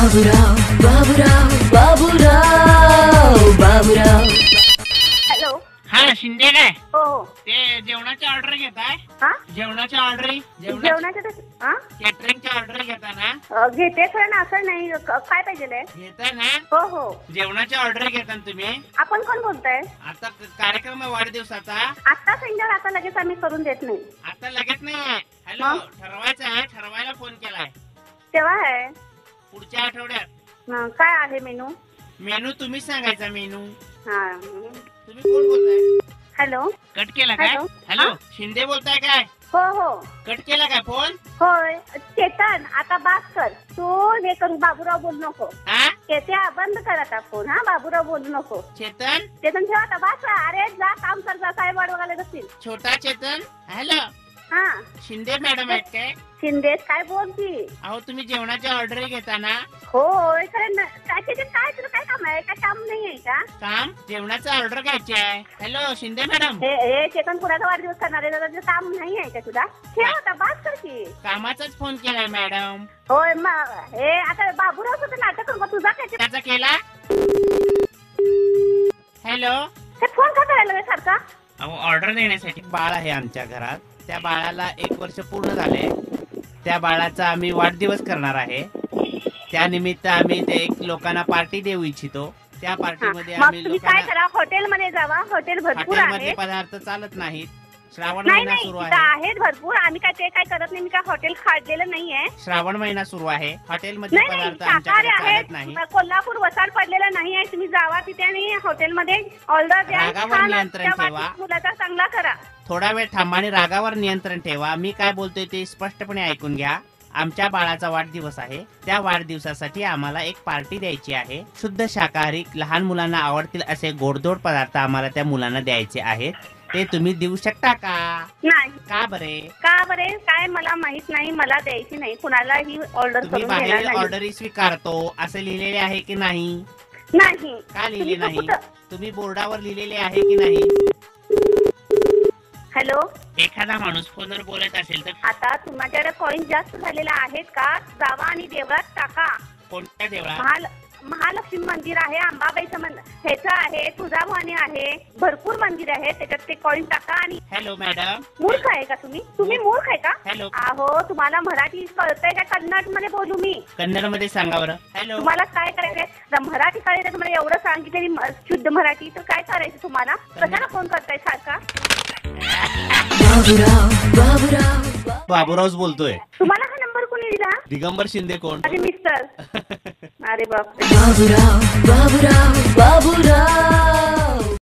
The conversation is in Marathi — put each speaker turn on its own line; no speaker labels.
बाबूराव बाबूराव बाबूराव बाबूराव।
हॅलो,
हा शिंदे काय?
हो
ते जेवणाची ऑर्डर घेताय?
हा,
जेवणाची ऑर्डर
जेवणाचं हा
कॅटरिंगची ऑर्डर घेता ना?
घेते पण असं नाही, काय पाहिजे?
घेता ना?
हो हो,
जेवणाची ऑर्डर घेता ना तुम्ही?
आपण कोण बोलताय?
आता कार्यक्रम आहे वाढदिवसाचा.
आता सेंडर, आता लगेच आम्ही करून देत नाही.
आता लगेच नाही. हॅलो,
मग?
ठरवायचं आहे, ठरवायला फोन केलाय.
तेव्हा आहे
पुढच्या आठवड्यात.
काय आहे मेनू?
मेनू तुम्हीच सांगायचा. मेनू
हा,
तुम्ही कोण बोलताय?
हॅलो,
कट केला काय?
हॅलो.
हॅलो,
हा?
शिंदे बोलताय काय?
हो हो,
कट केला काय फोन?
होय चेतन, आता बात कर तू. हे करू, बाबूराव बोलू नको.
हा
त्या बंद कर आता फोन. हा, बाबूराव बोलू नको.
चेतन,
चेतन ठेवा आता, बास. अरे जा, काम कर जा, साहेब वाट बघायला असतील.
छोटा चेतन. हॅलो,
हा,
शिंदे मॅडम आहेत काय?
शिंदे काय बोलती?
अहो, तुम्ही जेवणाची ऑर्डर घेता ना?
होय, खरं काय काय तुला काय काम आहे? काय काम नाही आहे का?
काम जेवणाचं ऑर्डर घ्यायची आहे. हॅलो शिंदे मॅडम,
हे चेतन कुणाचा वाढदिवस करणार आहे? त्याचं काम नाही आहे का तुला? ठेव आता, बास कर की.
कामाचाच फोन केलाय मॅडम.
होय, हे आता बाबूराव सुद्धा नाटक करू का? तुझा काय
त्याचा केला? हॅलो,
हे फोन का करायला सारखा?
अहो, ऑर्डर देण्यासाठी बाळ आहे आमच्या घरात. त्या बाळाला 1 वर्ष पूर्ण झाले. त्या बाळाचा आम्ही वाढदिवस करणार आहे. त्यानिमित्त आम्ही ते लोकांना पार्टी देऊ इच्छितो. त्या पार्टीमध्ये
मग
आम्ही
तुम्ही काय करा, हॉटेलमध्ये जावा. हॉटेल भरपूर
हॉटेलमधले
आहे.
पदार्थ चालत नाहीत. श्रावण
नाही
महिना
नाही,
सुरू
तिथं
आहे.
आहेत भरपूर. आम्ही काय ते काय करत नाही. मी काय हॉटेल काढलेलं नाहीये.
श्रावण महिना सुरू आहे. हॉटेलमध्ये
नाही नाही,
पदार्थ
शाकाहारी
आमच्याकडे चालत नाही.
आहेत. कोल्हापूर वसाड पडलेला नाही आहे. तुम्ही जावा तिथे आणि हॉटेलमध्ये ऑर्डर द्या.
रागावर
छान
नियंत्रण
त्या
ठेवा.
मुलाचा चांगला करा.
थोडा वेळ थांबा आणि रागावर नियंत्रण ठेवा. मी काय बोलतोय ते स्पष्टपणे ऐकून घ्या. आमच्या बाळाचा वाढदिवस आहे. त्या वाढदिवसासाठी आम्हाला एक पार्टी द्यायची आहे. शुद्ध शाकाहारी, लहान मुलांना आवडतील असे गोडधोड पदार्थ आम्हाला त्या मुलांना द्यायचे आहेत. ते तुम्ही देऊ शकता का?
नाही.
का बरे?
का बरे? काय मला माहित नाही. मला द्यायची नाही. कुणाला ही ऑर्डर
तुम्ही
करून देणार
बाहेर
नाही.
ऑर्डर स्वीकारतो असे लिहिलेले आहे की नाही?
नाही.
का लिहिले
तुम्ही
नाही?
कुठं-
तुम्ही बोर्डावर लिहिलेले आहे की नाही?
हॅलो,
एखादा माणूस फोनवर बोलत असेल तर
आता तुमच्याकडे कॉइन जास्त झालेले आहेत का? जावा आणि देवळात टाका.
कोणत्या देवळात?
महालक्ष्मी मंदिर आहे, अंबाबाईचं ह्याचं आहे, तुळजाभवानी आहे, भरपूर मंदिर आहे. त्याच्यात ते कॉइन टाका. आणि
हॅलो मॅडम,
मूर्ख आहे का तुम्ही? तुम्ही मूर्ख आहे का?
हॅलो,
अहो, तुम्हाला मराठी कळतंय का? कन्नड मध्ये बोलू मी?
कन्नड मध्ये सांगा बरं. हॅलो,
तुम्हाला काय करायचंय? मराठी कळायचं तुम्हाला? एवढं सांगितलेली शुद्ध मराठी, तर काय करायचं तुम्हाला? कशाला फोन करताय सारखा?
बाबूराव बाबूराव
बाबूरावच बोलतोय.
तुम्हाला हा नंबर कोणी दिला?
दिगंबर शिंदे कोण?
माझे मिस्टर. अरे बाप.
बाबूराव बाबूराव बाबूराव।